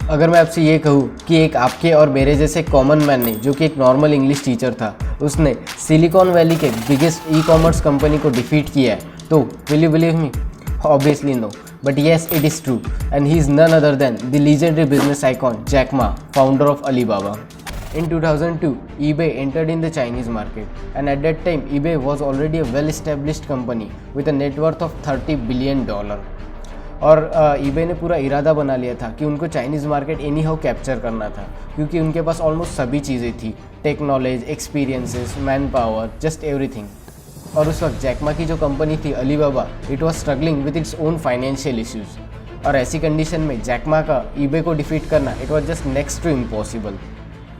अगर मैं आपसे ये कहूँ कि एक आपके और मेरे जैसे कॉमन मैन ने, जो कि एक नॉर्मल इंग्लिश टीचर था, उसने सिलिकॉन वैली के बिगेस्ट ई कॉमर्स कंपनी को डिफीट किया है, तो will you believe me? Obviously no, but yes it is true, and he is none other than the legendary business icon Jack Ma, founder of Alibaba. In 2002, eBay entered in the Chinese market, and at that time, eBay was already a well-established company with a net worth of $30 billion. और eBay ने पूरा इरादा बना लिया था कि उनको Chinese market any how capture करना था, क्योंकि उनके पास ऑलमोस्ट सभी चीज़ें थी, technology, experiences, man power, just everything. और उस वक्त जैक मा की जो कंपनी थी Alibaba, it was struggling with its own financial issues. और ऐसी कंडीशन में जैक मा का eBay को डिफीट करना it was just next to impossible.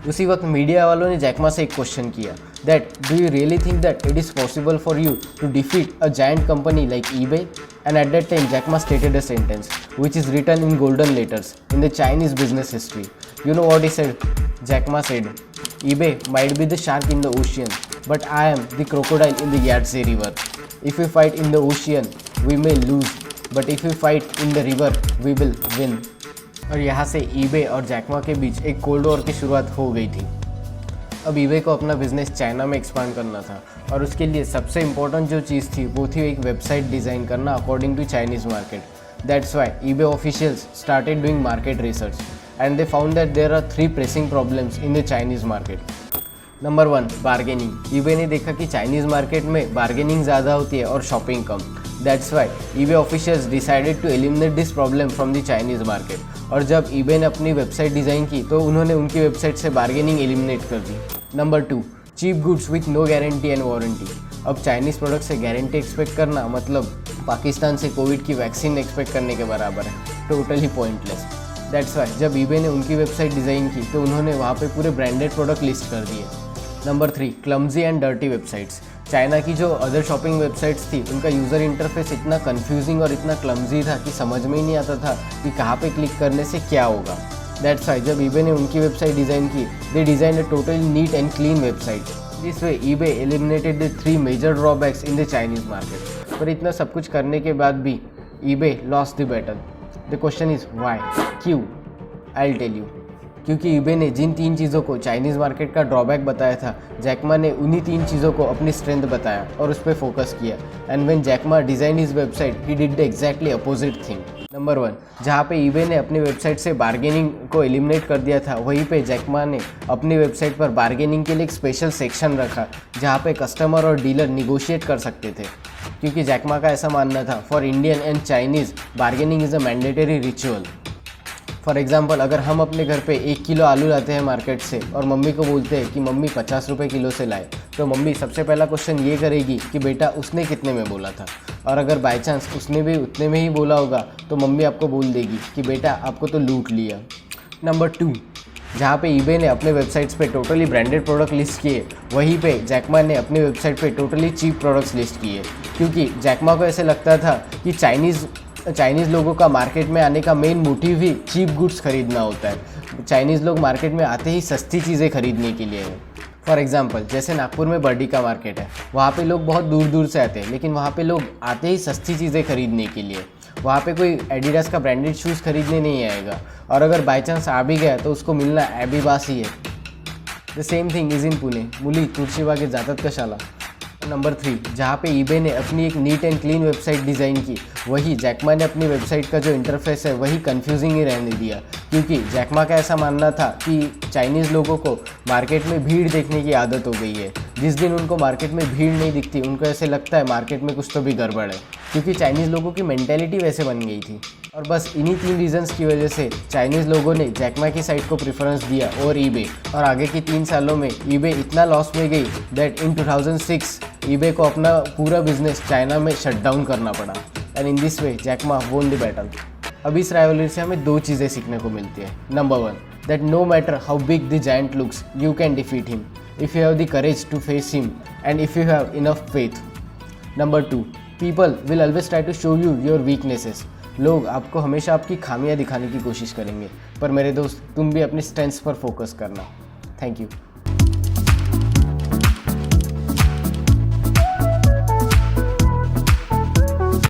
उसी वक्त मीडिया वालों ने जैक मा से एक क्वेश्चन किया, that do you really think that it is possible for you to defeat a giant company like eBay? And at that time, Jack Ma stated a sentence which is written in golden letters in the Chinese business history. You know what he said? Jack Ma said, eBay might be the shark in the ocean, but I am the crocodile in the Yangtze River. If we fight in the ocean, we may lose, but if we fight in the river, we will win. और यहाँ से eBay और Jack Ma के बीच एक cold war की शुरुआत हो गई थी. अब eBay को अपना बिजनेस चाइना में एक्सपांड करना था, और उसके लिए सबसे इम्पोर्टेंट जो चीज़ थी वो थी एक वेबसाइट डिज़ाइन करना according to Chinese market. That's why eBay officials started doing market research, and they found that there are 3 pressing problems in the Chinese market. Number 1, bargaining. eBay ने देखा कि चाइनीज़ मार्केट में bargaining ज़्यादा होती है और shopping कम. That's why eBay officials decided to eliminate this problem from the Chinese market. और जब eBay ने अपनी वेबसाइट डिज़ाइन की तो उन्होंने उनकी वेबसाइट से बार्गेनिंग एलिमिनेट कर दी. Number 2, cheap goods with no guarantee and warranty. अब चाइनीज़ प्रोडक्ट से गारंटी एक्सपेक्ट करना मतलब पाकिस्तान से कोविड की वैक्सीन एक्सपेक्ट करने के बराबर है. Totally pointless. दैट्स वाई जब eBay ने उनकी वेबसाइट डिज़ाइन की तो उन्होंने वहाँ पे पूरे ब्रांडेड प्रोडक्ट लिस्ट कर दिए. Number 3, clumsy and dirty websites. China की जो अदर शॉपिंग वेबसाइट्स थी उनका यूज़र इंटरफेस इतना कन्फ्यूजिंग और इतना क्लमजी था कि समझ में ही नहीं आता था कि कहाँ पे क्लिक करने से क्या होगा. दैट्स वाई जब eBay ने उनकी वेबसाइट डिज़ाइन की, they design a totally neat and clean website. This way eBay eliminated the 3 major drawbacks in the Chinese market. पर इतना सब कुछ करने के बाद भी eBay lost the battle. The question is why, क्यों? I will tell you. क्योंकि eBay ने जिन 3 चीज़ों को चाइनीज़ मार्केट का ड्रॉबैक बताया था, जैक मा ने उन्हीं 3 चीज़ों को अपनी स्ट्रेंथ बताया और उस पर फोकस किया. And when Jack Ma design his website, he did the exactly opposite thing. Number 1, जहाँ पे eBay ने अपनी वेबसाइट से बार्गेनिंग को एलिमिनेट कर दिया था, वहीं पे जैक मा ने अपनी वेबसाइट पर बार्गेनिंग के लिए एक स्पेशल सेक्शन रखा जहाँ पे कस्टमर और डीलर निगोशिएट कर सकते थे. क्योंकि जैक मा का ऐसा मानना था, for Indian and Chinese bargaining is a mandatory ritual. For example, अगर हम अपने घर पे 1 किलो आलू लाते हैं मार्केट से और मम्मी को बोलते हैं कि मम्मी 50 रुपये किलो से लाए, तो मम्मी सबसे पहला क्वेश्चन ये करेगी कि बेटा उसने कितने में बोला था. और अगर बाई चांस उसने भी उतने में ही बोला होगा तो मम्मी आपको बोल देगी कि बेटा आपको तो लूट लिया. नंबर 2, जहाँ पे eBay ने अपने वेबसाइट्स पे टोटली ब्रांडेड प्रोडक्ट लिस्ट किए, वहीं पे जैक मा ने अपनी वेबसाइट पे टोटली चीप प्रोडक्ट्स लिस्ट किए. क्योंकि जैक मा को ऐसे लगता था कि चाइनीज़ लोगों का मार्केट में आने का मेन मोटिव ही चीप गुड्स खरीदना होता है. चाइनीज़ लोग मार्केट में आते ही सस्ती चीज़ें खरीदने के लिए हैं. फॉर एग्जांपल, जैसे नागपुर में बर्डी का मार्केट है, वहाँ पे लोग बहुत दूर दूर से आते हैं, लेकिन वहाँ पे लोग आते ही सस्ती चीज़ें खरीदने के लिए. वहाँ पे कोई एडिडास का ब्रांडेड शूज़ खरीदने नहीं आएगा, और अगर बाई चांस आ भी गया तो उसको मिलना एबीबास ही है. The same thing is in Pune. मुली तुळशीबागेत जातात कशाला. नंबर 3, जहाँ पे eBay ने अपनी एक NEET and clean website design की, वही जैक मा ने अपनी वेबसाइट का जो इंटरफेस है वही कंफ्यूजिंग ही रहने दिया. क्योंकि जैक मा का ऐसा मानना था कि चाइनीज़ लोगों को मार्केट में भीड़ देखने की आदत हो गई है. जिस दिन उनको मार्केट में भीड़ नहीं दिखती, उनको ऐसे लगता है मार्केट में कुछ तो भी गड़बड़ है, क्योंकि चाइनीज़ लोगों की मेंटेलिटी वैसे बन गई थी. और बस इन्हीं 3 रीजंस की वजह से चाइनीज़ लोगों ने जैक मा की साइट को प्रेफरेंस दिया और eBay. और आगे की 3 सालों में eBay इतना लॉस में गई दैट इन 2006 eBay को अपना पूरा बिजनेस चाइना में शट डाउन करना पड़ा. And in this way Jack Ma won the battle. अब इस राइवलरी से हमें 2 चीज़ें सीखने को मिलती है. Number 1, that no matter how big the giant looks, you can defeat him if you have the courage to face him and if you have enough faith. Number 2, people will always try to show you your weaknesses. लोग आपको हमेशा आपकी खामियां दिखाने की कोशिश करेंगे, पर मेरे दोस्त तुम भी अपनी स्ट्रेंथ्स पर फोकस करना. Thank you.